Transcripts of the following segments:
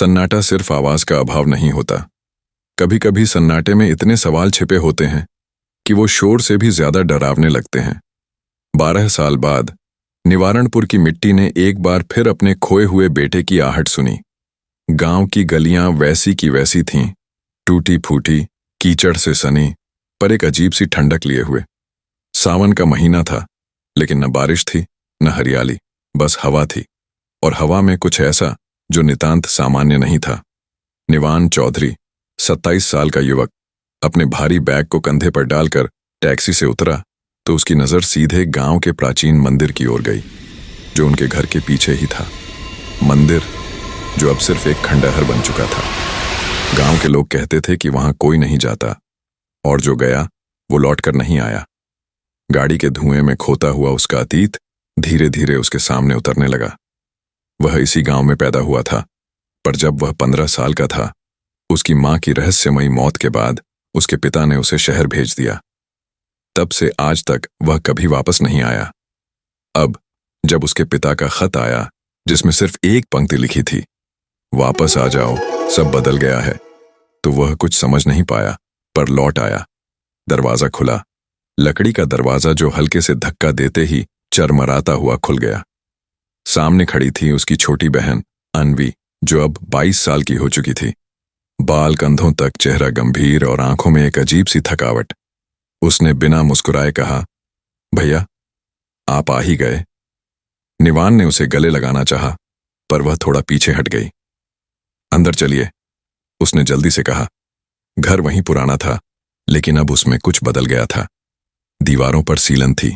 सन्नाटा सिर्फ आवाज का अभाव नहीं होता। कभी कभी सन्नाटे में इतने सवाल छिपे होते हैं कि वो शोर से भी ज्यादा डरावने लगते हैं। 12 साल बाद निवारणपुर की मिट्टी ने एक बार फिर अपने खोए हुए बेटे की आहट सुनी। गांव की गलियां वैसी की वैसी थीं, टूटी फूटी, कीचड़ से सनी, पर एक अजीब सी ठंडक लिए हुए। सावन का महीना था, लेकिन न बारिश थी न हरियाली, बस हवा थी। और हवा में कुछ ऐसा जो नितांत सामान्य नहीं था। निवान चौधरी, 27 साल का युवक, अपने भारी बैग को कंधे पर डालकर टैक्सी से उतरा तो उसकी नजर सीधे गांव के प्राचीन मंदिर की ओर गई, जो उनके घर के पीछे ही था। मंदिर जो अब सिर्फ एक खंडहर बन चुका था। गांव के लोग कहते थे कि वहां कोई नहीं जाता, और जो गया वो लौटकर नहीं आया। गाड़ी के धुएं में खोता हुआ उसका अतीत धीरे धीरे उसके सामने उतरने लगा। वह इसी गांव में पैदा हुआ था, पर जब वह 15 साल का था, उसकी मां की रहस्यमयी मौत के बाद उसके पिता ने उसे शहर भेज दिया। तब से आज तक वह कभी वापस नहीं आया। अब जब उसके पिता का खत आया, जिसमें सिर्फ एक पंक्ति लिखी थी, वापस आ जाओ, सब बदल गया है, तो वह कुछ समझ नहीं पाया, पर लौट आया। दरवाजा खुला। लकड़ी का दरवाजा जो हल्के से धक्का देते ही चरमराता हुआ खुल गया। सामने खड़ी थी उसकी छोटी बहन अन्वी, जो अब 22 साल की हो चुकी थी। बाल कंधों तक, चेहरा गंभीर और आंखों में एक अजीब सी थकावट। उसने बिना मुस्कुराए कहा, भैया आप आ ही गए। निवान ने उसे गले लगाना चाहा, पर वह थोड़ा पीछे हट गई। अंदर चलिए, उसने जल्दी से कहा। घर वहीं पुराना था, लेकिन अब उसमें कुछ बदल गया था। दीवारों पर सीलन थी,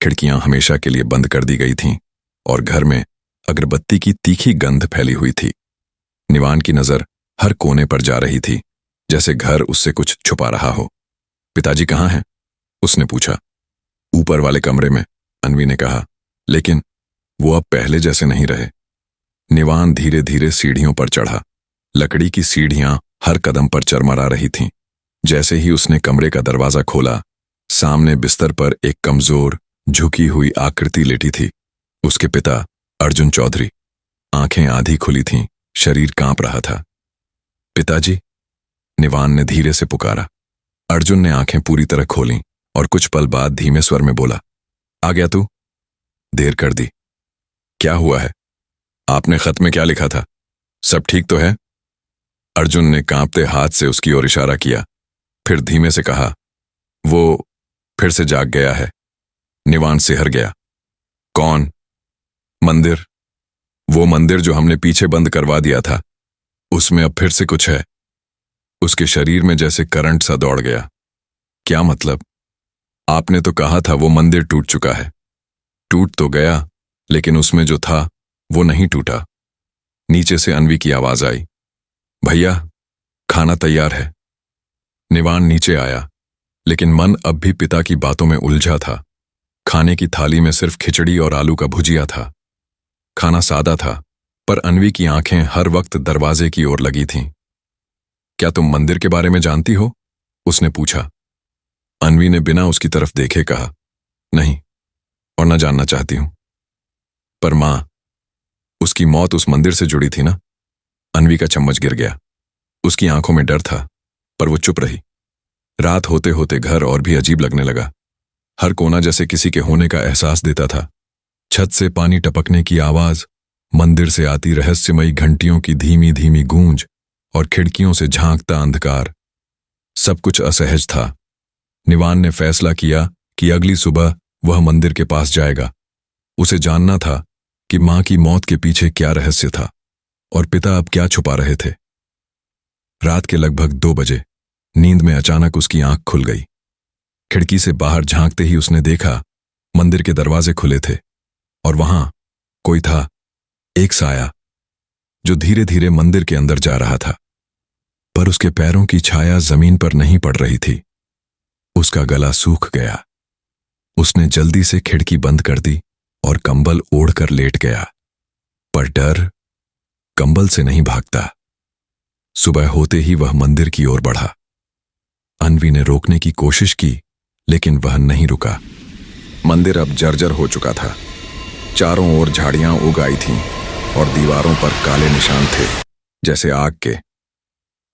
खिड़कियां हमेशा के लिए बंद कर दी गई थीं, और घर में अगरबत्ती की तीखी गंध फैली हुई थी। निवान की नजर हर कोने पर जा रही थी, जैसे घर उससे कुछ छुपा रहा हो। पिताजी कहाँ हैं? उसने पूछा। ऊपर वाले कमरे में, अन्वी ने कहा, लेकिन वो अब पहले जैसे नहीं रहे। निवान धीरे धीरे सीढ़ियों पर चढ़ा। लकड़ी की सीढ़ियां हर कदम पर चरमरा रही थीं। जैसे ही उसने कमरे का दरवाजा खोला, सामने बिस्तर पर एक कमजोर, झुकी हुई आकृति लेटी थी। उसके पिता अर्जुन चौधरी। आंखें आधी खुली थीं, शरीर कांप रहा था। पिताजी, निवान ने धीरे से पुकारा। अर्जुन ने आंखें पूरी तरह खोलीं और कुछ पल बाद धीमे स्वर में बोला, आ गया तू? देर कर दी। क्या हुआ है? आपने खत में क्या लिखा था? सब ठीक तो है? अर्जुन ने कांपते हाथ से उसकी ओर इशारा किया, फिर धीमे से कहा, वो फिर से जाग गया है। निवान सिहर गया। कौन? मंदिर। वो मंदिर जो हमने पीछे बंद करवा दिया था, उसमें अब फिर से कुछ है। उसके शरीर में जैसे करंट सा दौड़ गया। क्या मतलब? आपने तो कहा था वो मंदिर टूट चुका है। टूट तो गया, लेकिन उसमें जो था वो नहीं टूटा। नीचे से अन्वी की आवाज आई, भैया खाना तैयार है। निवान नीचे आया, लेकिन मन अब भी पिता की बातों में उलझा था। खाने की थाली में सिर्फ खिचड़ी और आलू का भुजिया था। खाना सादा था, पर अन्वी की आंखें हर वक्त दरवाजे की ओर लगी थीं। क्या तुम मंदिर के बारे में जानती हो? उसने पूछा। अन्वी ने बिना उसकी तरफ देखे कहा, नहीं, और न जानना चाहती हूं। पर मां, उसकी मौत उस मंदिर से जुड़ी थी ना? अन्वी का चम्मच गिर गया। उसकी आंखों में डर था, पर वो चुप रही। रात होते होते घर और भी अजीब लगने लगा। हर कोना जैसे किसी के होने का एहसास देता था। छत से पानी टपकने की आवाज, मंदिर से आती रहस्यमयी घंटियों की धीमी धीमी गूंज, और खिड़कियों से झांकता अंधकार, सब कुछ असहज था। निवान ने फैसला किया कि अगली सुबह वह मंदिर के पास जाएगा। उसे जानना था कि मां की मौत के पीछे क्या रहस्य था, और पिता अब क्या छुपा रहे थे। रात के लगभग 2 बजे नींद में अचानक उसकी आंख खुल गई। खिड़की से बाहर झांकते ही उसने देखा मंदिर के दरवाजे खुले थे, और वहां कोई था, एक साया, जो धीरे धीरे मंदिर के अंदर जा रहा था। पर उसके पैरों की छाया जमीन पर नहीं पड़ रही थी। उसका गला सूख गया। उसने जल्दी से खिड़की बंद कर दी और कंबल ओढ़कर लेट गया। पर डर कंबल से नहीं भागता। सुबह होते ही वह मंदिर की ओर बढ़ा। अन्वी ने रोकने की कोशिश की, लेकिन वह नहीं रुका। मंदिर अब जर्जर हो चुका था। चारों ओर झाड़ियां उग आई थीं और दीवारों पर काले निशान थे। जैसे आग के।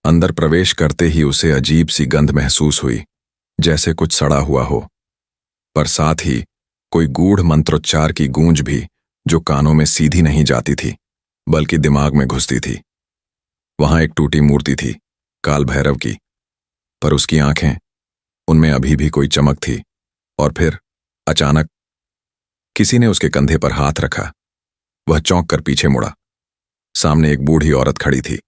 अंदर प्रवेश करते ही उसे अजीब सी गंध महसूस हुई, जैसे कुछ सड़ा हुआ हो, पर साथ ही कोई गूढ़ मंत्रोच्चार की गूंज भी, जो कानों में सीधी नहीं जाती थी बल्कि दिमाग में घुसती थी। वहां एक टूटी मूर्ति थी, काल भैरव की, पर उसकी आंखें, उनमें अभी भी कोई चमक थी। और फिर अचानक किसी ने उसके कंधे पर हाथ रखा। वह चौंक कर पीछे मुड़ा। सामने एक बूढ़ी औरत खड़ी थी,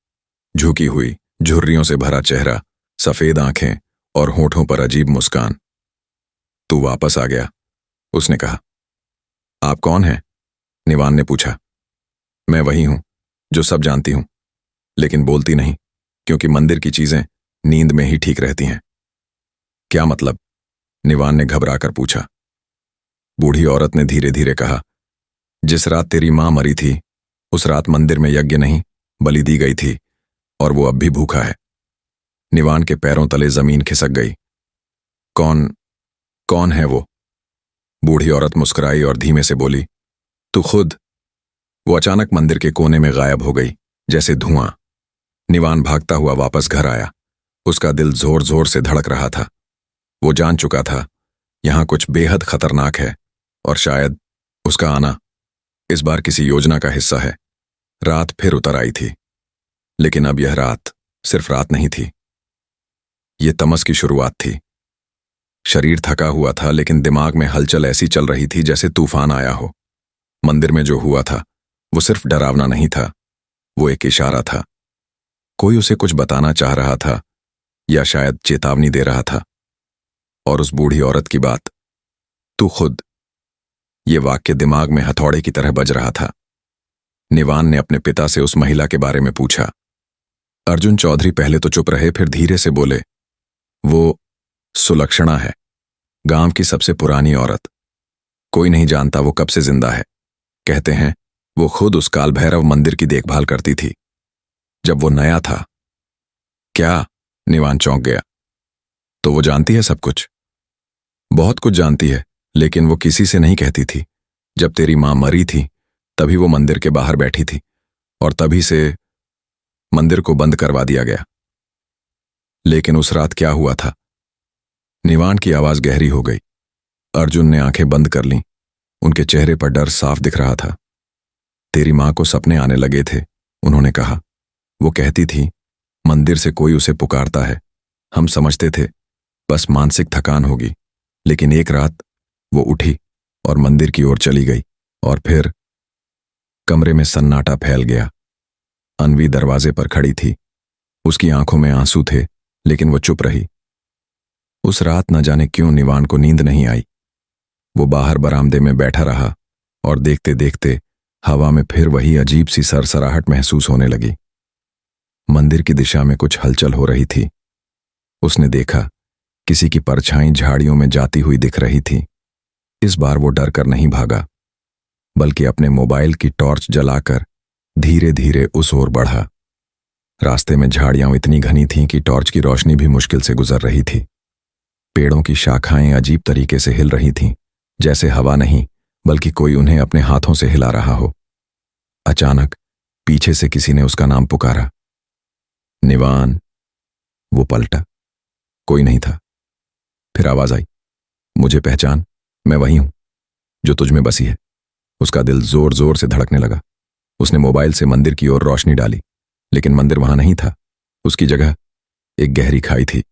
झुकी हुई, झुर्रियों से भरा चेहरा, सफेद आंखें और होठों पर अजीब मुस्कान। तू वापस आ गया, उसने कहा। आप कौन हैं? निवान ने पूछा। मैं वही हूं जो सब जानती हूं, लेकिन बोलती नहीं, क्योंकि मंदिर की चीजें नींद में ही ठीक रहती हैं। क्या मतलब? निवान ने घबराकर पूछा। बूढ़ी औरत ने धीरे धीरे कहा, जिस रात तेरी मां मरी थी, उस रात मंदिर में यज्ञ नहीं, बलि दी गई थी, और वो अब भी भूखा है। निवान के पैरों तले जमीन खिसक गई। कौन है वो? बूढ़ी औरत मुस्कुराई और धीमे से बोली, तू खुद। वो अचानक मंदिर के कोने में गायब हो गई, जैसे धुआं। निवान भागता हुआ वापस घर आया। उसका दिल जोर जोर से धड़क रहा था। वो जान चुका था, यहां कुछ बेहद खतरनाक है, और शायद उसका आना इस बार किसी योजना का हिस्सा है। रात फिर उतर आई थी, लेकिन अब यह रात सिर्फ रात नहीं थी, ये तमस की शुरुआत थी। शरीर थका हुआ था, लेकिन दिमाग में हलचल ऐसी चल रही थी जैसे तूफान आया हो। मंदिर में जो हुआ था वो सिर्फ डरावना नहीं था, वो एक इशारा था। कोई उसे कुछ बताना चाह रहा था, या शायद चेतावनी दे रहा था। और उस बूढ़ी औरत की बात, तू खुद, ये वाक्य दिमाग में हथौड़े की तरह बज रहा था। निवान ने अपने पिता से उस महिला के बारे में पूछा। अर्जुन चौधरी पहले तो चुप रहे, फिर धीरे से बोले, वो सुलक्षणा है, गांव की सबसे पुरानी औरत। कोई नहीं जानता वो कब से जिंदा है। कहते हैं वो खुद उस काल भैरव मंदिर की देखभाल करती थी जब वो नया था। क्या? निवान चौंक गया। तो वो जानती है सब कुछ? बहुत कुछ जानती है, लेकिन वो किसी से नहीं कहती थी। जब तेरी मां मरी थी तभी वो मंदिर के बाहर बैठी थी, और तभी से मंदिर को बंद करवा दिया गया। लेकिन उस रात क्या हुआ था? निवान की आवाज गहरी हो गई। अर्जुन ने आंखें बंद कर लीं। उनके चेहरे पर डर साफ दिख रहा था। तेरी मां को सपने आने लगे थे, उन्होंने कहा। वो कहती थी, मंदिर से कोई उसे पुकारता है। हम समझते थे बस मानसिक थकान होगी, लेकिन एक रात वो उठी और मंदिर की ओर चली गई, और फिर कमरे में सन्नाटा फैल गया। अनवी दरवाजे पर खड़ी थी। उसकी आंखों में आंसू थे, लेकिन वो चुप रही। उस रात न जाने क्यों निवान को नींद नहीं आई। वो बाहर बरामदे में बैठा रहा, और देखते देखते हवा में फिर वही अजीब सी सरसराहट महसूस होने लगी। मंदिर की दिशा में कुछ हलचल हो रही थी। उसने देखा, किसी की परछाई झाड़ियों में जाती हुई दिख रही थी। इस बार वो डर कर नहीं भागा, बल्कि अपने मोबाइल की टॉर्च जलाकर धीरे धीरे उस ओर बढ़ा। रास्ते में झाड़ियां इतनी घनी थीं कि टॉर्च की रोशनी भी मुश्किल से गुजर रही थी। पेड़ों की शाखाएं अजीब तरीके से हिल रही थीं, जैसे हवा नहीं बल्कि कोई उन्हें अपने हाथों से हिला रहा हो। अचानक पीछे से किसी ने उसका नाम पुकारा, निवान। वो पलटा, कोई नहीं था। फिर आवाज आई, मुझे पहचान, मैं वही हूं जो तुझ में बसी है। उसका दिल जोर जोर से धड़कने लगा। उसने मोबाइल से मंदिर की ओर रोशनी डाली, लेकिन मंदिर वहां नहीं था। उसकी जगह एक गहरी खाई थी।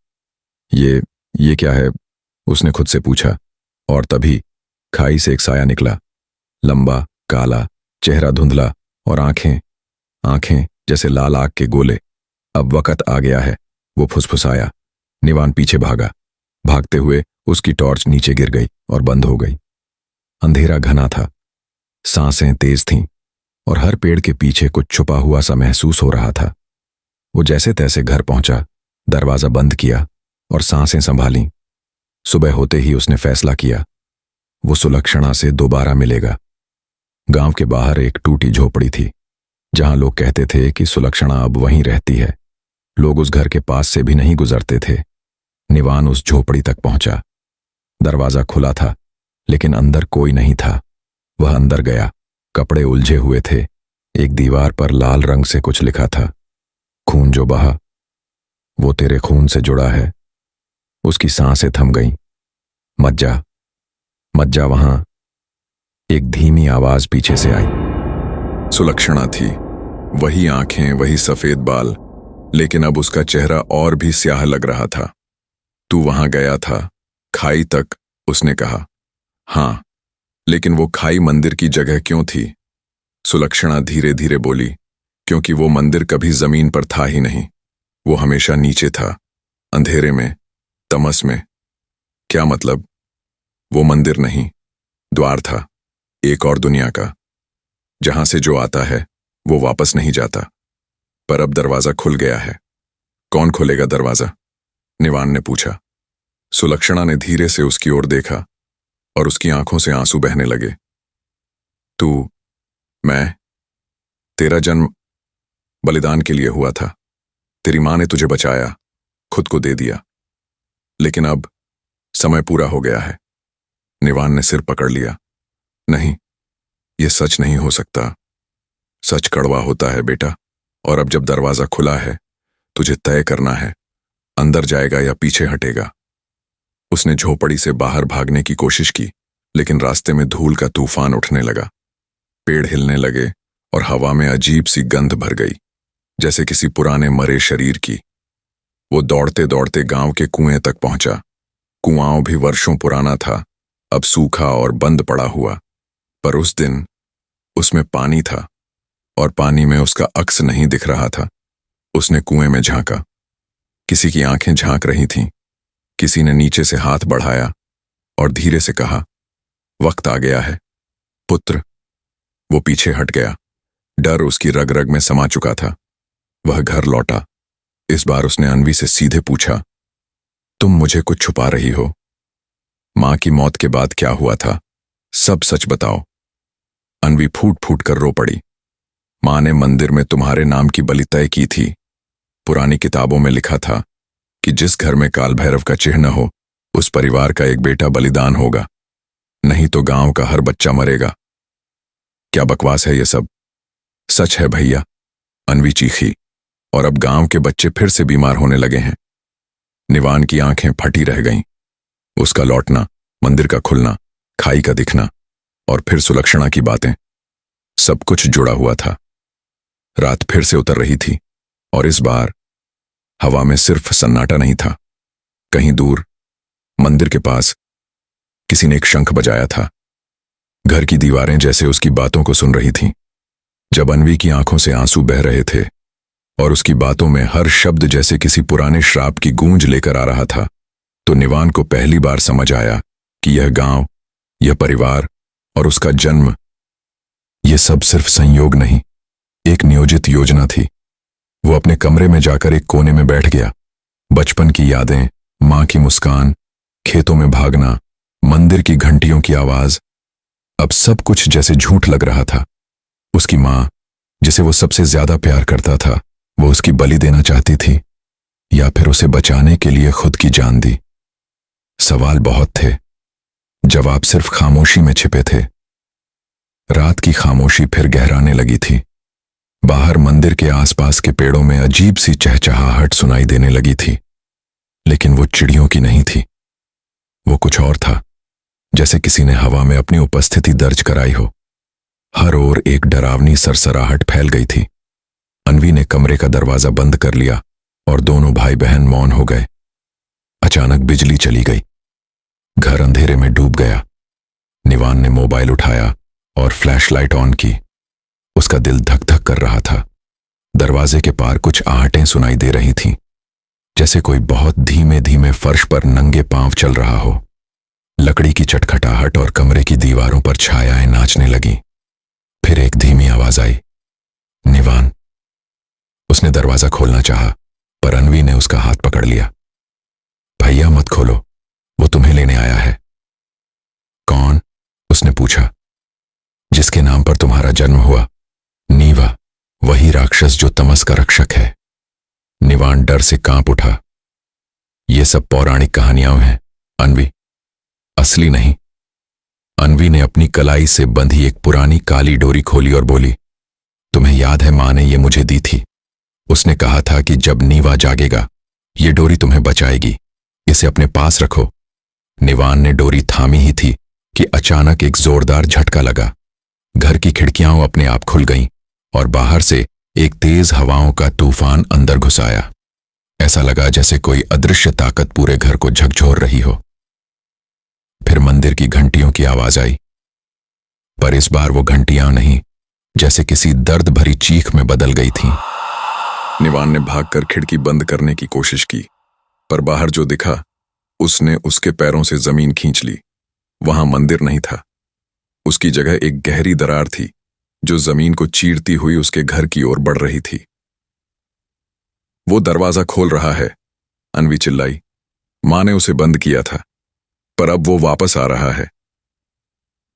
ये क्या है? उसने खुद से पूछा, और तभी खाई से एक साया निकला। लंबा, काला, चेहरा धुंधला, और आंखें जैसे लाल आग के गोले। अब वक्त आ गया है, वो फुसफुसाया। निवान पीछे भागा। भागते हुए उसकी टॉर्च नीचे गिर गई और बंद हो गई। अंधेरा घना था, सांसें तेज थीं, और हर पेड़ के पीछे कुछ छुपा हुआ सा महसूस हो रहा था। वो जैसे तैसे घर पहुंचा, दरवाजा बंद किया और सांसें संभालीं। सुबह होते ही उसने फैसला किया, वो सुलक्षणा से दोबारा मिलेगा। गांव के बाहर एक टूटी झोपड़ी थी, जहां लोग कहते थे कि सुलक्षणा अब वहीं रहती है। लोग उस घर के पास से भी नहीं गुजरते थे। निवान उस झोपड़ी तक पहुंचा। दरवाजा खुला था, लेकिन अंदर कोई नहीं था। वह अंदर गया। कपड़े उलझे हुए थे। एक दीवार पर लाल रंग से कुछ लिखा था, खून जो बहा वो तेरे खून से जुड़ा है। उसकी सांसें थम गईं। मत जा वहां। एक धीमी आवाज पीछे से आई। सुलक्षणा थी, वही आंखें, वही सफेद बाल, लेकिन अब उसका चेहरा और भी स्याह लग रहा था। तू वहां गया था, खाई तक, उसने कहा। हां, लेकिन वो खाई मंदिर की जगह क्यों थी? सुलक्षणा धीरे धीरे बोली, क्योंकि वो मंदिर कभी जमीन पर था ही नहीं। वो हमेशा नीचे था, अंधेरे में, तमस में। क्या मतलब? वो मंदिर नहीं, द्वार था, एक और दुनिया का, जहां से जो आता है वो वापस नहीं जाता। पर अब दरवाजा खुल गया है। कौन खोलेगा दरवाजा? निवान ने पूछा। सुलक्षणा ने धीरे से उसकी ओर देखा और उसकी आंखों से आंसू बहने लगे। मैं तेरा जन्म बलिदान के लिए हुआ था। तेरी मां ने तुझे बचाया, खुद को दे दिया, लेकिन अब समय पूरा हो गया है। निवान ने सिर पकड़ लिया। नहीं, यह सच नहीं हो सकता। सच कड़वा होता है बेटा, और अब जब दरवाजा खुला है, तुझे तय करना है, अंदर जाएगा या पीछे हटेगा। उसने झोपड़ी से बाहर भागने की कोशिश की, लेकिन रास्ते में धूल का तूफान उठने लगा। पेड़ हिलने लगे और हवा में अजीब सी गंध भर गई, जैसे किसी पुराने मरे शरीर की। वो दौड़ते दौड़ते गांव के कुएं तक पहुंचा। कुआं भी वर्षों पुराना था, अब सूखा और बंद पड़ा हुआ। पर उस दिन उसमें पानी था, और पानी में उसका अक्स नहीं दिख रहा था। उसने कुएं में झांका। किसी की आंखें झांक रही थीं। किसी ने नीचे से हाथ बढ़ाया और धीरे से कहा, वक्त आ गया है पुत्र। वो पीछे हट गया। डर उसकी रग रग में समा चुका था। वह घर लौटा। इस बार उसने अन्वी से सीधे पूछा, तुम मुझे कुछ छुपा रही हो? मां की मौत के बाद क्या हुआ था, सब सच बताओ। अन्वी फूट फूट कर रो पड़ी। मां ने मंदिर में तुम्हारे नाम की बलि तय की थी। पुरानी किताबों में लिखा था कि जिस घर में काल भैरव का चिन्ह हो, उस परिवार का एक बेटा बलिदान होगा, नहीं तो गांव का हर बच्चा मरेगा। क्या बकवास है ये सब? सच है भैया, अन्वी चीखी। और अब गांव के बच्चे फिर से बीमार होने लगे हैं। निवान की आंखें फटी रह गईं। उसका लौटना, मंदिर का खुलना, खाई का दिखना, और फिर सुलक्षणा की बातें, सब कुछ जुड़ा हुआ था। रात फिर से उतर रही थी, और इस बार हवा में सिर्फ सन्नाटा नहीं था। कहीं दूर, मंदिर के पास, किसी ने एक शंख बजाया था। घर की दीवारें जैसे उसकी बातों को सुन रही थीं। जब अन्वी की आंखों से आंसू बह रहे थे और उसकी बातों में हर शब्द जैसे किसी पुराने श्राप की गूंज लेकर आ रहा था, तो निवान को पहली बार समझ आया कि यह गांव, यह परिवार और उसका जन्म, यह सब सिर्फ संयोग नहीं, एक नियोजित योजना थी। वो अपने कमरे में जाकर एक कोने में बैठ गया। बचपन की यादें, मां की मुस्कान, खेतों में भागना, मंदिर की घंटियों की आवाज, अब सब कुछ जैसे झूठ लग रहा था। उसकी मां, जिसे वो सबसे ज्यादा प्यार करता था, वो उसकी बलि देना चाहती थी, या फिर उसे बचाने के लिए खुद की जान दी। सवाल बहुत थे, जवाब सिर्फ खामोशी में छिपे थे। रात की खामोशी फिर गहराने लगी थी। बाहर मंदिर के आसपास के पेड़ों में अजीब सी चहचहाहट सुनाई देने लगी थी, लेकिन वो चिड़ियों की नहीं थी। वो कुछ और था, जैसे किसी ने हवा में अपनी उपस्थिति दर्ज कराई हो। हर ओर एक डरावनी सरसराहट फैल गई थी। अन्वी ने कमरे का दरवाजा बंद कर लिया और दोनों भाई बहन मौन हो गए। अचानक बिजली चली गई। घर अंधेरे में डूब गया। निवान ने मोबाइल उठाया और फ्लैशलाइट ऑन की। उसका दिल धक धक कर रहा था। दरवाजे के पार कुछ आहटें सुनाई दे रही थीं, जैसे कोई बहुत धीमे धीमे फर्श पर नंगे पांव चल रहा हो। लकड़ी की चटखटाहट और कमरे की दीवारों पर छायाएं नाचने लगीं। फिर एक धीमी आवाज आई, निवान। उसने दरवाजा खोलना चाहा, पर अन्वी ने उसका हाथ पकड़ लिया। भैया मत खोलो, वो तुम्हें लेने आया है। कौन? उसने पूछा। जिसके नाम पर तुम्हारा जन्म हुआ, नीवा, वही राक्षस जो तमस का रक्षक है। निवान डर से कांप उठा। ये सब पौराणिक कहानियां हैं अन्वी, असली नहीं। अन्वी ने अपनी कलाई से बंधी एक पुरानी काली डोरी खोली और बोली, तुम्हें याद है मां ने ये मुझे दी थी? उसने कहा था कि जब नीवा जागेगा ये डोरी तुम्हें बचाएगी, इसे अपने पास रखो। निवान ने डोरी थामी ही थी कि अचानक एक जोरदार झटका लगा। घर की खिड़कियां अपने आप खुल गईं और बाहर से एक तेज हवाओं का तूफान अंदर घुस आया। ऐसा लगा जैसे कोई अदृश्य ताकत पूरे घर को झकझोर रही हो। फिर मंदिर की घंटियों की आवाज आई, पर इस बार वो घंटियां नहीं, जैसे किसी दर्द भरी चीख में बदल गई थीं। निवान ने भागकर खिड़की बंद करने की कोशिश की, पर बाहर जो दिखा उसने उसके पैरों से जमीन खींच ली। वहां मंदिर नहीं था, उसकी जगह एक गहरी दरार थी जो जमीन को चीरती हुई उसके घर की ओर बढ़ रही थी। वो दरवाजा खोल रहा है, अन्वी चिल्लाई। मां ने उसे बंद किया था, पर अब वो वापस आ रहा है।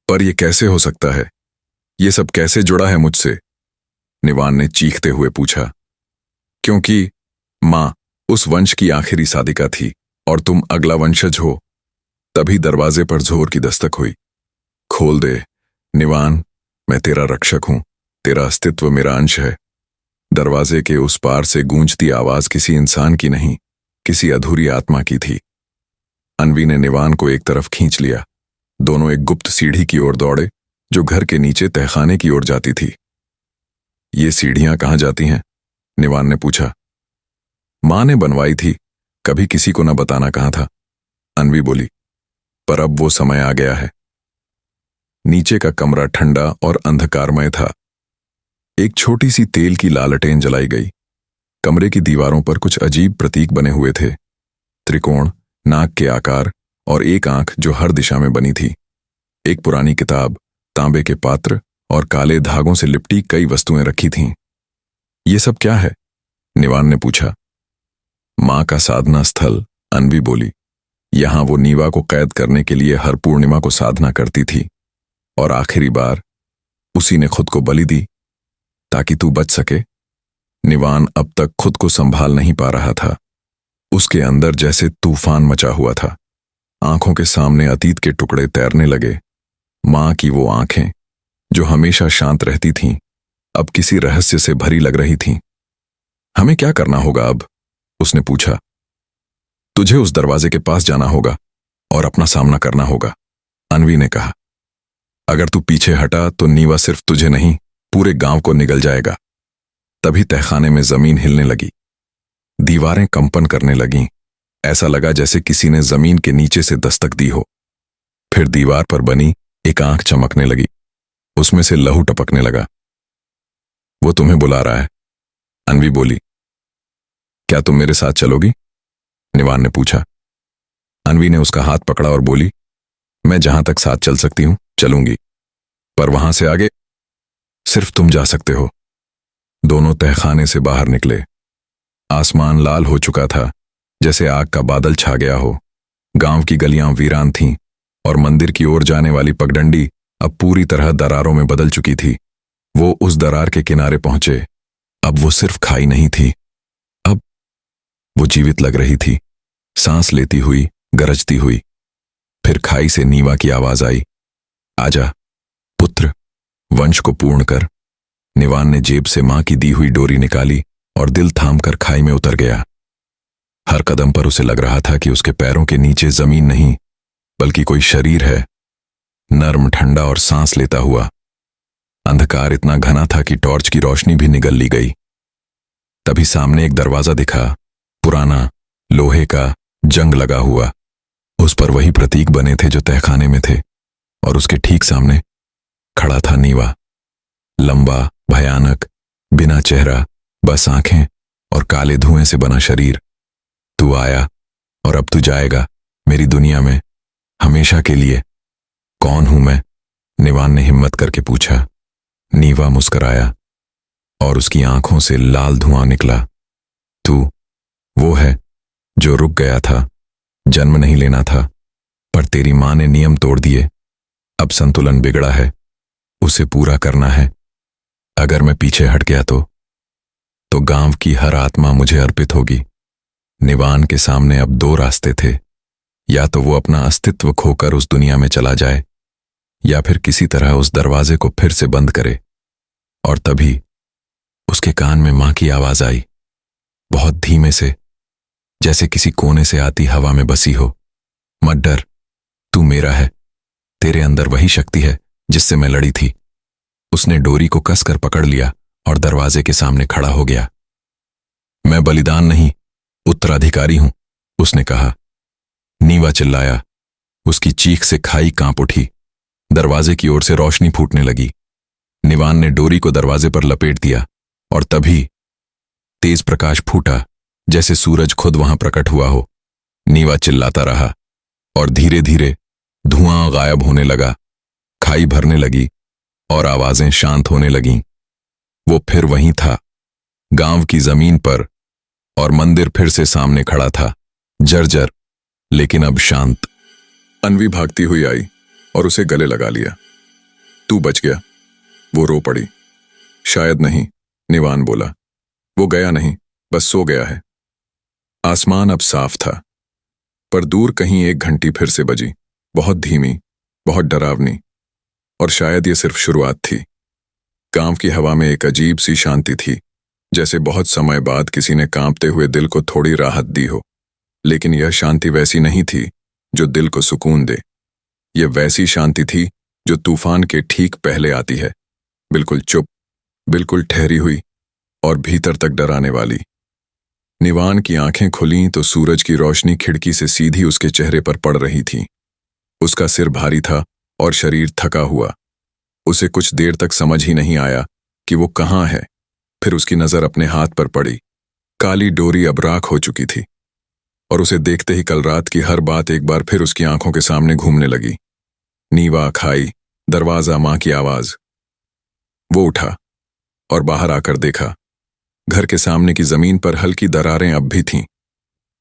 पर यह कैसे हो सकता है? ये सब कैसे जुड़ा है मुझसे? निवान ने चीखते हुए पूछा। क्योंकि मां उस वंश की आखिरी सादिका थी और तुम अगला वंशज हो। तभी दरवाजे पर जोर की दस्तक हुई। खोल दे निवान, मैं तेरा रक्षक हूं, तेरा अस्तित्व मेरा अंश है। दरवाजे के उस पार से गूंजती आवाज किसी इंसान की नहीं, किसी अधूरी आत्मा की थी। अन्वी ने निवान को एक तरफ खींच लिया। दोनों एक गुप्त सीढ़ी की ओर दौड़े जो घर के नीचे तहखाने की ओर जाती थी। ये सीढ़ियां कहां जाती हैं? निवान ने पूछा। मां ने बनवाई थी, कभी किसी को न बताना कहा था, अन्वी बोली। पर अब वो समय आ गया है। नीचे का कमरा ठंडा और अंधकारमय था। एक छोटी सी तेल की लालटेन जलाई गई। कमरे की दीवारों पर कुछ अजीब प्रतीक बने हुए थे, त्रिकोण, नाक के आकार और एक आंख जो हर दिशा में बनी थी। एक पुरानी किताब, तांबे के पात्र और काले धागों से लिपटी कई वस्तुएं रखी थीं। ये सब क्या है? निवान ने पूछा। मां का साधना स्थल, अन्वी बोली। यहां वो नीवा को कैद करने के लिए हर पूर्णिमा को साधना करती थी और आखिरी बार उसी ने खुद को बलि दी ताकि तू बच सके। निवान अब तक खुद को संभाल नहीं पा रहा था। उसके अंदर जैसे तूफान मचा हुआ था। आंखों के सामने अतीत के टुकड़े तैरने लगे। मां की वो आंखें जो हमेशा शांत रहती थीं, अब किसी रहस्य से भरी लग रही थीं। हमें क्या करना होगा अब? उसने पूछा। तुझे उस दरवाजे के पास जाना होगा और अपना सामना करना होगा, अन्वी ने कहा। अगर तू पीछे हटा तो नीवा सिर्फ तुझे नहीं, पूरे गांव को निगल जाएगा। तभी तहखाने में जमीन हिलने लगी। दीवारें कंपन करने लगीं। ऐसा लगा जैसे किसी ने जमीन के नीचे से दस्तक दी हो। फिर दीवार पर बनी एक आंख चमकने लगी। उसमें से लहू टपकने लगा। वो तुम्हें बुला रहा है, अन्वी बोली। क्या तुम मेरे साथ चलोगी? निवान ने पूछा। अन्वी ने उसका हाथ पकड़ा और बोली, मैं जहां तक साथ चल सकती हूं चलूंगी, पर वहां से आगे सिर्फ तुम जा सकते हो। दोनों तहखाने से बाहर निकले। आसमान लाल हो चुका था, जैसे आग का बादल छा गया हो। गांव की गलियां वीरान थीं और मंदिर की ओर जाने वाली पगडंडी अब पूरी तरह दरारों में बदल चुकी थी। वो उस दरार के किनारे पहुंचे। अब वो सिर्फ खाई नहीं थी, अब वो जीवित लग रही थी, सांस लेती हुई, गरजती हुई। फिर खाई से नीवा की आवाज आई, आजा पुत्र, वंश को पूर्ण कर। निवान ने जेब से मां की दी हुई डोरी निकाली और दिल थामकर खाई में उतर गया। हर कदम पर उसे लग रहा था कि उसके पैरों के नीचे जमीन नहीं, बल्कि कोई शरीर है, नर्म, ठंडा और सांस लेता हुआ। अंधकार इतना घना था कि टॉर्च की रोशनी भी निगल ली गई। तभी सामने एक दरवाजा दिखा, पुराना, लोहे का, जंग लगा हुआ। उस पर वही प्रतीक बने थे जो तहखाने में थे, और उसके ठीक सामने खड़ा था नीवा। लंबा, भयानक, बिना चेहरा, बस आंखें और काले धुएं से बना शरीर। तू आया और अब तू जाएगा मेरी दुनिया में, हमेशा के लिए। कौन हूं मैं? निवान ने हिम्मत करके पूछा। नीवा मुस्कुराया और उसकी आंखों से लाल धुआं निकला। तू वो है जो रुक गया था, जन्म नहीं लेना था, पर तेरी मां ने नियम तोड़ दिए। अब संतुलन बिगड़ा है, उसे पूरा करना है। अगर मैं पीछे हट गया तो गांव की हर आत्मा मुझे अर्पित होगी। निवान के सामने अब दो रास्ते थे, या तो वो अपना अस्तित्व खोकर उस दुनिया में चला जाए, या फिर किसी तरह उस दरवाजे को फिर से बंद करे। और तभी उसके कान में मां की आवाज आई, बहुत धीमे से, जैसे किसी कोने से आती हवा में बसी हो। मत डर, तू मेरा है, तेरे अंदर वही शक्ति है जिससे मैं लड़ी थी। उसने डोरी को कसकर पकड़ लिया और दरवाजे के सामने खड़ा हो गया। मैं बलिदान नहीं, उत्तराधिकारी हूं, उसने कहा। नीवा चिल्लाया। उसकी चीख से खाई कांप उठी। दरवाजे की ओर से रोशनी फूटने लगी। निवान ने डोरी को दरवाजे पर लपेट दिया और तभी तेज प्रकाश फूटा, जैसे सूरज खुद वहां प्रकट हुआ हो। नीवा चिल्लाता रहा और धीरे धीरे धुआं गायब होने लगा। खाई भरने लगी और आवाजें शांत होने लगीं। वो फिर वहीं था, गांव की जमीन पर, और मंदिर फिर से सामने खड़ा था, जर्जर लेकिन अब शांत। अन्वी भागती हुई आई और उसे गले लगा लिया। तू बच गया, वो रो पड़ी। शायद नहीं, निवान बोला। वो गया नहीं, बस सो गया है। आसमान अब साफ था, पर दूर कहीं एक घंटी फिर से बजी, बहुत धीमी, बहुत डरावनी। और शायद ये सिर्फ शुरुआत थी। गांव की हवा में एक अजीब सी शांति थी, जैसे बहुत समय बाद किसी ने कांपते हुए दिल को थोड़ी राहत दी हो। लेकिन यह शांति वैसी नहीं थी जो दिल को सुकून दे। यह वैसी शांति थी जो तूफान के ठीक पहले आती है, बिल्कुल चुप, बिल्कुल ठहरी हुई और भीतर तक डराने वाली। निवान की आंखें खुलीं तो सूरज की रोशनी खिड़की से सीधी उसके चेहरे पर पड़ रही थी। उसका सिर भारी था और शरीर थका हुआ। उसे कुछ देर तक समझ ही नहीं आया कि वो कहाँ है। फिर उसकी नजर अपने हाथ पर पड़ी। काली डोरी अब राख हो चुकी थी और उसे देखते ही कल रात की हर बात एक बार फिर उसकी आंखों के सामने घूमने लगी। नीवा, खाई, दरवाजा, मां की आवाज। वो उठा और बाहर आकर देखा। घर के सामने की जमीन पर हल्की दरारें अब भी थीं,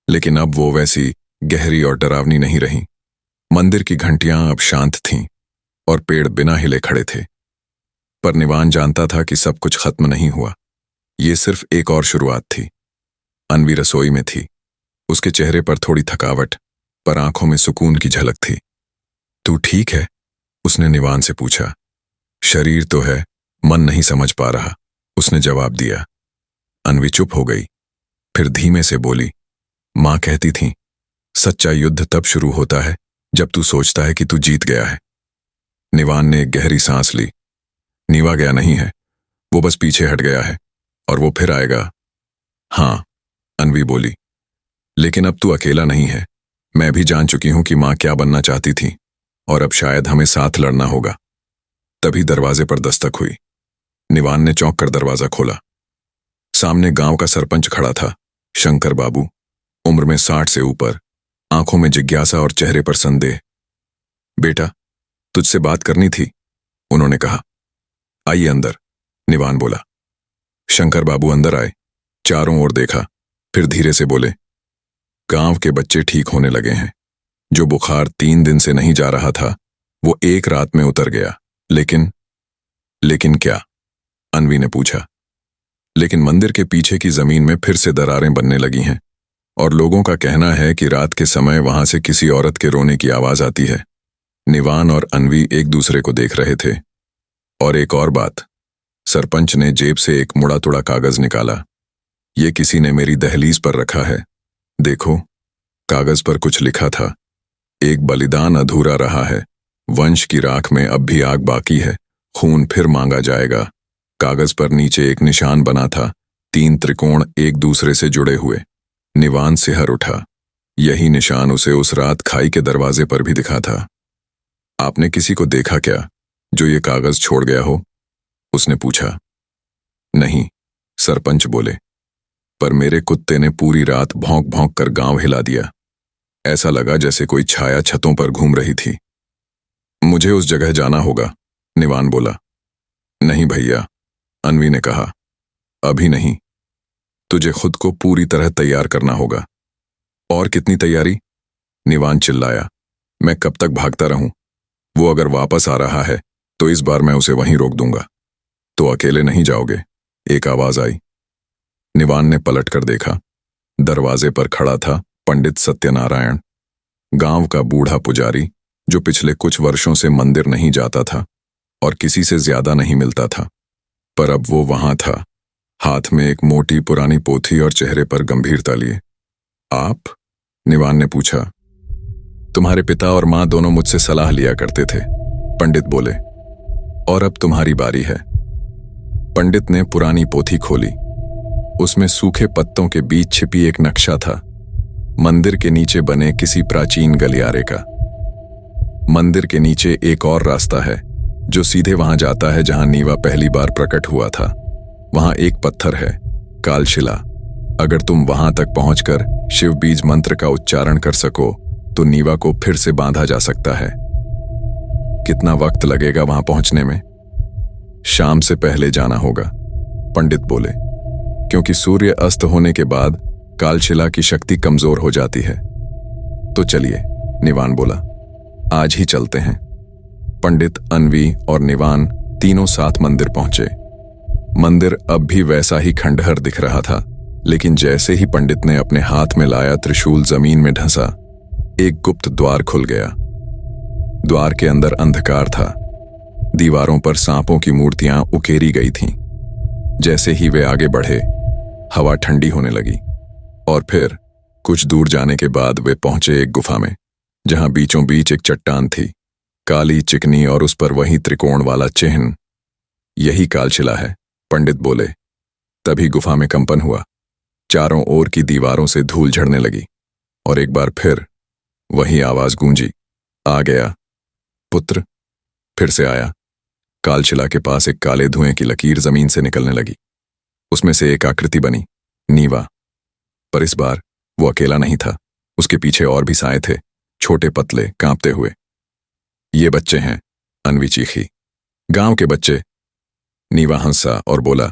लेकिन अब वो वैसी गहरी और डरावनी नहीं रहीं। मंदिर की घंटियां अब शांत थीं और पेड़ बिना हिले खड़े थे। पर निवान जानता था कि सब कुछ खत्म नहीं हुआ। ये सिर्फ एक और शुरुआत थी। अन्वी रसोई में थी। उसके चेहरे पर थोड़ी थकावट, पर आंखों में सुकून की झलक थी। तू ठीक है? उसने निवान से पूछा। शरीर तो है, मन नहीं समझ पा रहा, उसने जवाब दिया। अन्वी चुप हो गई, फिर धीमे से बोली, मां कहती थी, सच्चा युद्ध तब शुरू होता है जब तू सोचता है कि तू जीत गया है। निवान ने एक गहरी सांस ली। नीवा गया नहीं है, वो बस पीछे हट गया है और वो फिर आएगा। हाँ, अन्वी बोली, लेकिन अब तू अकेला नहीं है। मैं भी जान चुकी हूं कि मां क्या बनना चाहती थी और अब शायद हमें साथ लड़ना होगा। तभी दरवाजे पर दस्तक हुई। निवान ने चौंक कर दरवाजा खोला। सामने गांव का सरपंच खड़ा था, शंकर बाबू, उम्र में 60 से ऊपर, आंखों में जिज्ञासा और चेहरे पर संदेह। बेटा, तुझसे बात करनी थी, उन्होंने कहा। आइए अंदर, निवान बोला। शंकर बाबू अंदर आए, चारों ओर देखा, फिर धीरे से बोले, गांव के बच्चे ठीक होने लगे हैं। जो बुखार 3 दिन से नहीं जा रहा था, वो एक रात में उतर गया। लेकिन क्या? अन्वी ने पूछा। लेकिन मंदिर के पीछे की जमीन में फिर से दरारें बनने लगी हैं और लोगों का कहना है कि रात के समय वहां से किसी औरत के रोने की आवाज आती है। निवान और अन्वी एक दूसरे को देख रहे थे। और एक और बात, सरपंच ने जेब से एक मुड़ा तुड़ा कागज निकाला। ये किसी ने मेरी दहलीज पर रखा है। देखो, कागज पर कुछ लिखा था। एक बलिदान अधूरा रहा है। वंश की राख में अब भी आग बाकी है। खून फिर मांगा जाएगा। कागज पर नीचे एक निशान बना था, 3 त्रिकोण एक दूसरे से जुड़े हुए। निवान सिहर उठा। यही निशान उसे उस रात खाई के दरवाजे पर भी दिखा था। आपने किसी को देखा क्या जो ये कागज छोड़ गया हो? उसने पूछा। नहीं, सरपंच बोले, पर मेरे कुत्ते ने पूरी रात भौंक भौंक कर गांव हिला दिया। ऐसा लगा जैसे कोई छाया छतों पर घूम रही थी। मुझे उस जगह जाना होगा, निवान बोला। नहीं भैया, अन्वी ने कहा, अभी नहीं। तुझे खुद को पूरी तरह तैयार करना होगा। और कितनी तैयारी? निवान चिल्लाया। मैं कब तक भागता रहूं? वो अगर वापस आ रहा है तो इस बार मैं उसे वहीं रोक दूंगा। तो अकेले नहीं जाओगे? एक आवाज आई। निवान ने पलट कर देखा। दरवाजे पर खड़ा था पंडित सत्यनारायण, गांव का बूढ़ा पुजारी जो पिछले कुछ वर्षों से मंदिर नहीं जाता था और किसी से ज्यादा नहीं मिलता था। पर अब वो वहां था, हाथ में एक मोटी पुरानी पोथी और चेहरे पर गंभीरता लिए। आप? निवान ने पूछा। तुम्हारे पिता और मां दोनों मुझसे सलाह लिया करते थे, पंडित बोले। और अब तुम्हारी बारी है। पंडित ने पुरानी पोथी खोली। उसमें सूखे पत्तों के बीच छिपी एक नक्शा था, मंदिर के नीचे बने किसी प्राचीन गलियारे का। मंदिर के नीचे एक और रास्ता है जो सीधे वहां जाता है जहां नीवा पहली बार प्रकट हुआ था। वहां एक पत्थर है, कालशिला। अगर तुम वहां तक पहुंचकर शिव बीज मंत्र का उच्चारण कर सको तो नीवा को फिर से बांधा जा सकता है। कितना वक्त लगेगा वहां पहुंचने में? शाम से पहले जाना होगा, पंडित बोले, क्योंकि सूर्य अस्त होने के बाद कालशिला की शक्ति कमजोर हो जाती है। तो चलिए, निवान बोला, आज ही चलते हैं। पंडित, अन्वी और निवान तीनों साथ मंदिर पहुंचे। मंदिर अब भी वैसा ही खंडहर दिख रहा था, लेकिन जैसे ही पंडित ने अपने हाथ में लाया त्रिशूल जमीन में ढंसा, एक गुप्त द्वार खुल गया। द्वार के अंदर अंधकार था। दीवारों पर सांपों की मूर्तियां उकेरी गई थीं। जैसे ही वे आगे बढ़े, हवा ठंडी होने लगी और फिर कुछ दूर जाने के बाद वे पहुंचे एक गुफा में, जहां बीचों बीच एक चट्टान थी, काली चिकनी, और उस पर वही त्रिकोण वाला चिन्ह। यही कालशिला है, पंडित बोले। तभी गुफा में कंपन हुआ। चारों ओर की दीवारों से धूल झड़ने लगी और एक बार फिर वही आवाज गूंजी, आ गया पुत्र। फिर से आया। कालशिला के पास एक काले धुएं की लकीर जमीन से निकलने लगी। उसमें से एक आकृति बनी, नीवा। पर इस बार वो अकेला नहीं था, उसके पीछे और भी साए थे, छोटे पतले, कांपते हुए। ये बच्चे हैं, अन्वी चीखी। गांव के बच्चे। नीवा हंसा और बोला,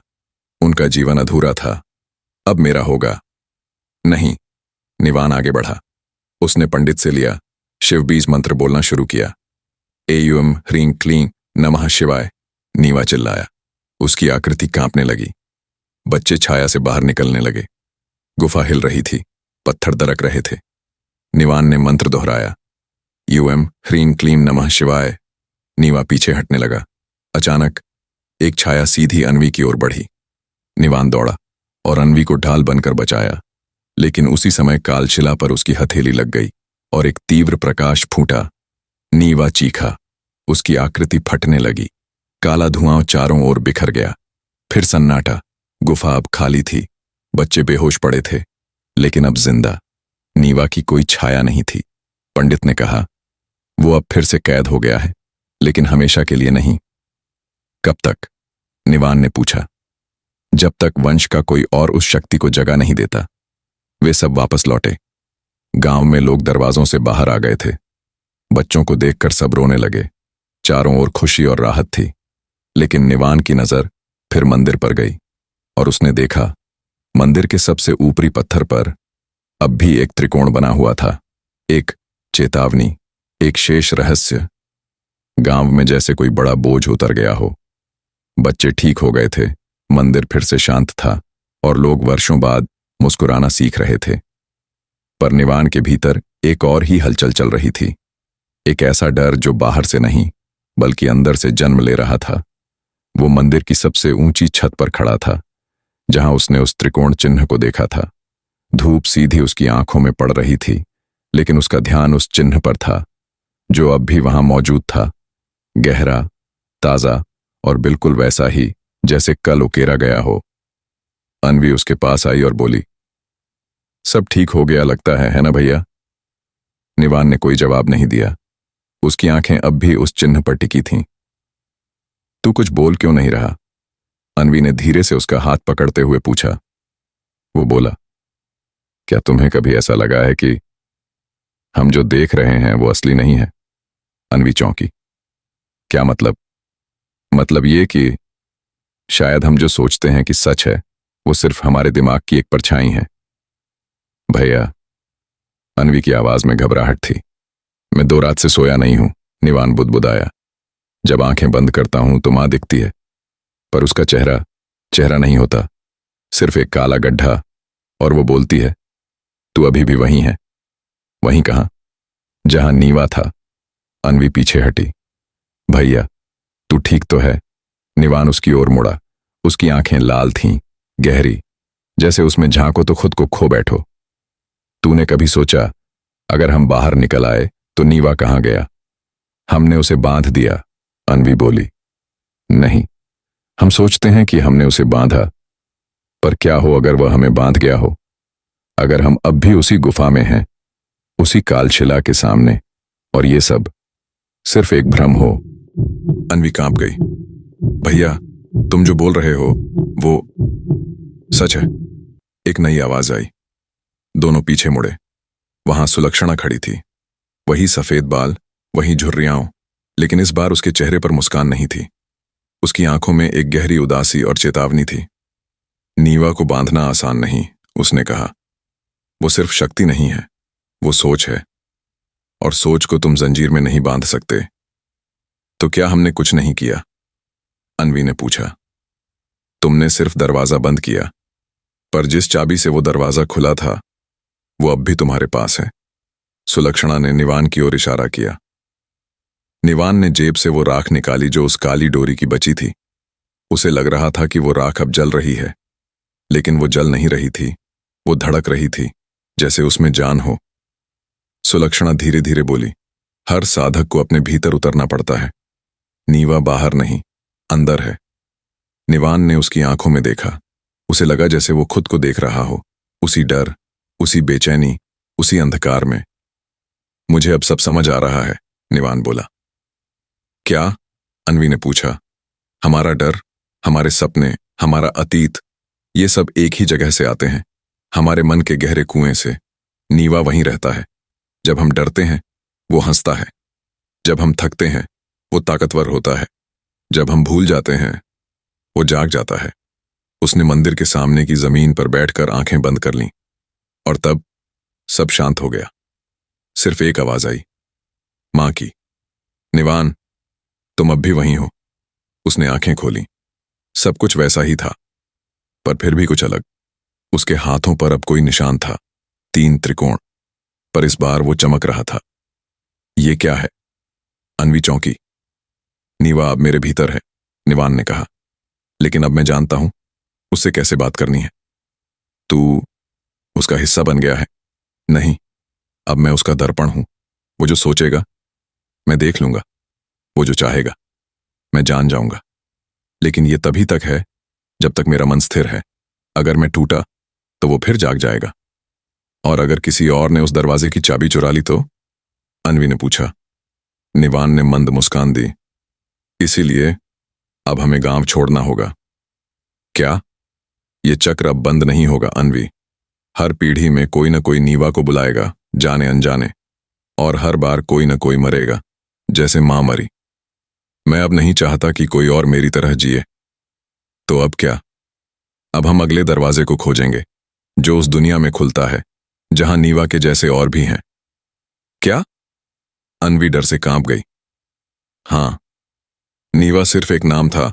उनका जीवन अधूरा था, अब मेरा होगा। नहीं, निवान आगे बढ़ा। उसने पंडित से लिया, शिव बीज मंत्र बोलना शुरू किया। एयुम ह्रीं क्लीं नमः शिवाय, नीवा चिल्लाया। उसकी आकृति कांपने लगी। बच्चे छाया से बाहर निकलने लगे। गुफा हिल रही थी, पत्थर दरक रहे थे। निवान ने मंत्र दोहराया, यूएम ह्रीं क्लीं नमः शिवाय। नीवा पीछे हटने लगा। अचानक एक छाया सीधी अन्वी की ओर बढ़ी। निवान दौड़ा और अन्वी को ढाल बनकर बचाया, लेकिन उसी समय कालशिला पर उसकी हथेली लग गई और एक तीव्र प्रकाश फूटा। नीवा चीखा। उसकी आकृति फटने लगी। काला धुआं चारों ओर बिखर गया। फिर सन्नाटा। गुफा अब खाली थी। बच्चे बेहोश पड़े थे, लेकिन अब जिंदा। नीवा की कोई छाया नहीं थी। पंडित ने कहा, वो अब फिर से कैद हो गया है, लेकिन हमेशा के लिए नहीं। कब तक? निवान ने पूछा। जब तक वंश का कोई और उस शक्ति को जगा नहीं देता। वे सब वापस लौटे। गांव में लोग दरवाजों से बाहर आ गए थे। बच्चों को देखकर सब रोने लगे। चारों ओर खुशी और राहत थी, लेकिन निवान की नजर फिर मंदिर पर गई और उसने देखा, मंदिर के सबसे ऊपरी पत्थर पर अब भी एक त्रिकोण बना हुआ था। एक चेतावनी, एक शेष रहस्य। गांव में जैसे कोई बड़ा बोझ उतर गया हो। बच्चे ठीक हो गए थे, मंदिर फिर से शांत था और लोग वर्षों बाद मुस्कुराना सीख रहे थे। पर निवान के भीतर एक और ही हलचल चल रही थी। एक ऐसा डर जो बाहर से नहीं बल्कि अंदर से जन्म ले रहा था। वो मंदिर की सबसे ऊंची छत पर खड़ा था, जहां उसने उस त्रिकोण चिन्ह को देखा था। धूप सीधी उसकी आंखों में पड़ रही थी, लेकिन उसका ध्यान उस चिन्ह पर था जो अब भी वहां मौजूद था, गहरा, ताजा और बिल्कुल वैसा ही जैसे कल उकेरा गया हो। अन्वी उसके पास आई और बोली, सब ठीक हो गया लगता है ना भैया? निवान ने कोई जवाब नहीं दिया। उसकी आंखें अब भी उस चिन्ह पर टिकी थीं। तू कुछ बोल क्यों नहीं रहा? अन्वी ने धीरे से उसका हाथ पकड़ते हुए पूछा। वो बोला, क्या तुम्हें कभी ऐसा लगा है कि हम जो देख रहे हैं वो असली नहीं है? अन्वी चौंकी। क्या मतलब? मतलब ये कि शायद हम जो सोचते हैं कि सच है वो सिर्फ हमारे दिमाग की एक परछाई है। भैया, अन्वी की आवाज में घबराहट थी। मैं 2 रात से सोया नहीं हूं, निवान बुदबुदाया। जब आंखें बंद करता हूं तो मां दिखती है, पर उसका चेहरा नहीं होता, सिर्फ एक काला गड्ढा। और वो बोलती है, तू अभी भी वहीं है। वहीं कहां? जहां नीवा था। अन्वी पीछे हटी। भैया, तू ठीक तो है? निवान उसकी ओर मुड़ा। उसकी आंखें लाल थीं गहरी, जैसे उसमें झांको तो खुद को खो बैठो। तूने कभी सोचा, अगर हम बाहर निकल आए तो नीवा कहाँ गया? हमने उसे बांध दिया, अन्वी बोली। नहीं, हम सोचते हैं कि हमने उसे बांधा, पर क्या हो अगर वह हमें बांध गया हो? अगर हम अब भी उसी गुफा में हैं, उसी कालशिला के सामने, और ये सब सिर्फ एक भ्रम हो। अन्वी कांप गई। भैया, तुम जो बोल रहे हो वो सच है। एक नई आवाज आई। दोनों पीछे मुड़े। वहां सुलक्षणा खड़ी थी। वही सफेद बाल, वही झुर्रियां, लेकिन इस बार उसके चेहरे पर मुस्कान नहीं थी। उसकी आंखों में एक गहरी उदासी और चेतावनी थी। नीवा को बांधना आसान नहीं, उसने कहा। वो सिर्फ शक्ति नहीं है, वो सोच है, और सोच को तुम जंजीर में नहीं बांध सकते। तो क्या हमने कुछ नहीं किया? अन्वी ने पूछा। तुमने सिर्फ दरवाजा बंद किया, पर जिस चाबी से वो दरवाजा खुला था वो अब भी तुम्हारे पास है। सुलक्षणा ने निवान की ओर इशारा किया। निवान ने जेब से वो राख निकाली जो उस काली डोरी की बची थी। उसे लग रहा था कि वो राख अब जल रही है, लेकिन वो जल नहीं रही थी, वो धड़क रही थी, जैसे उसमें जान हो। सुलक्षणा धीरे धीरे बोली, हर साधक को अपने भीतर उतरना पड़ता है। नीवा बाहर नहीं, अंदर है। निवान ने उसकी आंखों में देखा। उसे लगा जैसे वो खुद को देख रहा हो, उसी डर, उसी बेचैनी, उसी अंधकार में। मुझे अब सब समझ आ रहा है, निवान बोला। क्या? अन्वी ने पूछा। हमारा डर, हमारे सपने, हमारा अतीत, ये सब एक ही जगह से आते हैं, हमारे मन के गहरे कुएं से। नीवा वहीं रहता है। जब हम डरते हैं वो हंसता है, जब हम थकते हैं वो ताकतवर होता है, जब हम भूल जाते हैं वो जाग जाता है। उसने मंदिर के सामने की जमीन पर बैठकर आंखें बंद कर लीं, और तब सब शांत हो गया। सिर्फ एक आवाज आई, मां की। निवान, तुम अब भी वहीं हो। उसने आंखें खोली। सब कुछ वैसा ही था, पर फिर भी कुछ अलग। उसके हाथों पर अब कोई निशान था, 3 त्रिकोण, पर इस बार वो चमक रहा था। ये क्या है? अन्वी चौंकी। नीवा अब मेरे भीतर है, निवान ने कहा, लेकिन अब मैं जानता हूं उससे कैसे बात करनी है। तू उसका हिस्सा बन गया है? नहीं, अब मैं उसका दर्पण हूं। वो जो सोचेगा मैं देख लूंगा, वो जो चाहेगा मैं जान जाऊंगा। लेकिन ये तभी तक है जब तक मेरा मन स्थिर है। अगर मैं टूटा तो वो फिर जाग जाएगा। और अगर किसी और ने उस दरवाजे की चाबी चुरा ली तो? अन्वी ने पूछा। निवान ने मंद मुस्कान दी। इसीलिए अब हमें गांव छोड़ना होगा। क्या? ये चक्र अब बंद नहीं होगा अन्वी। हर पीढ़ी में कोई न कोई नीवा को बुलाएगा, जाने अनजाने, और हर बार कोई न कोई मरेगा, जैसे मां मरी। मैं अब नहीं चाहता कि कोई और मेरी तरह जिए। तो अब क्या? अब हम अगले दरवाजे को खोजेंगे, जो उस दुनिया में खुलता है जहां नीवा के जैसे और भी हैं। क्या? अन्वी डर से कांप गई। हाँ, नीवा सिर्फ एक नाम था,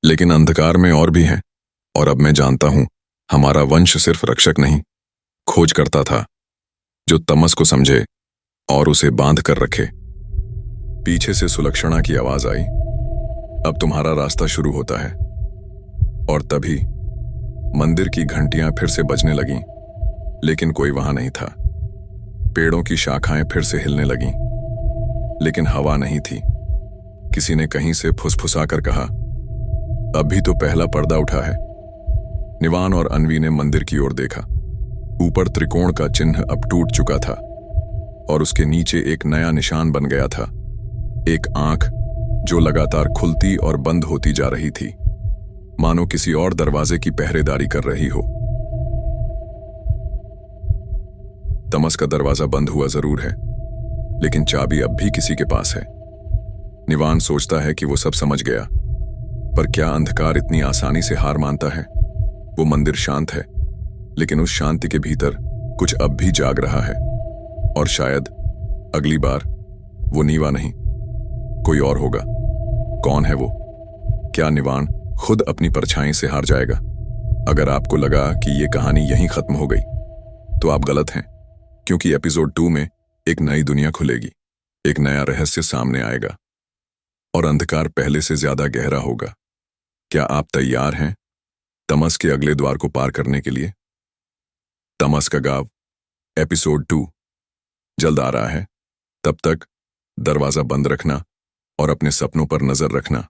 लेकिन अंधकार में और भी हैं। और अब मैं जानता हूं, हमारा वंश सिर्फ रक्षक नहीं, खोज करता था, जो तमस को समझे और उसे बांध कर रखे। पीछे से सुलक्षणा की आवाज आई, अब तुम्हारा रास्ता शुरू होता है। और तभी मंदिर की घंटियां फिर से बजने लगीं, लेकिन कोई वहां नहीं था। पेड़ों की शाखाएं फिर से हिलने लगीं, लेकिन हवा नहीं थी। किसी ने कहीं से फुसफुसाकर कहा, अभी तो पहला पर्दा उठा है। निवान और अन्वी ने मंदिर की ओर देखा। ऊपर त्रिकोण का चिन्ह अब टूट चुका था, और उसके नीचे एक नया निशान बन गया था। एक आंख जो लगातार खुलती और बंद होती जा रही थी, मानो किसी और दरवाजे की पहरेदारी कर रही हो। तमस का दरवाजा बंद हुआ जरूर है, लेकिन चाबी अब भी किसी के पास है। निवान सोचता है कि वो सब समझ गया, पर क्या अंधकार इतनी आसानी से हार मानता है? वो मंदिर शांत है, लेकिन उस शांति के भीतर कुछ अब भी जाग रहा है। और शायद अगली बार वो नीवा नहीं, कोई और होगा। कौन है वो? क्या निवान खुद अपनी परछाई से हार जाएगा? अगर आपको लगा कि ये कहानी यहीं खत्म हो गई, तो आप गलत हैं, क्योंकि एपिसोड 2 में एक नई दुनिया खुलेगी, एक नया रहस्य सामने आएगा, और अंधकार पहले से ज्यादा गहरा होगा। क्या आप तैयार हैं? तमस के अगले द्वार को पार करने के लिए। तमस का गाँव एपिसोड 2 जल्द आ रहा है। तब तक दरवाजा बंद रखना और अपने सपनों पर नजर रखना।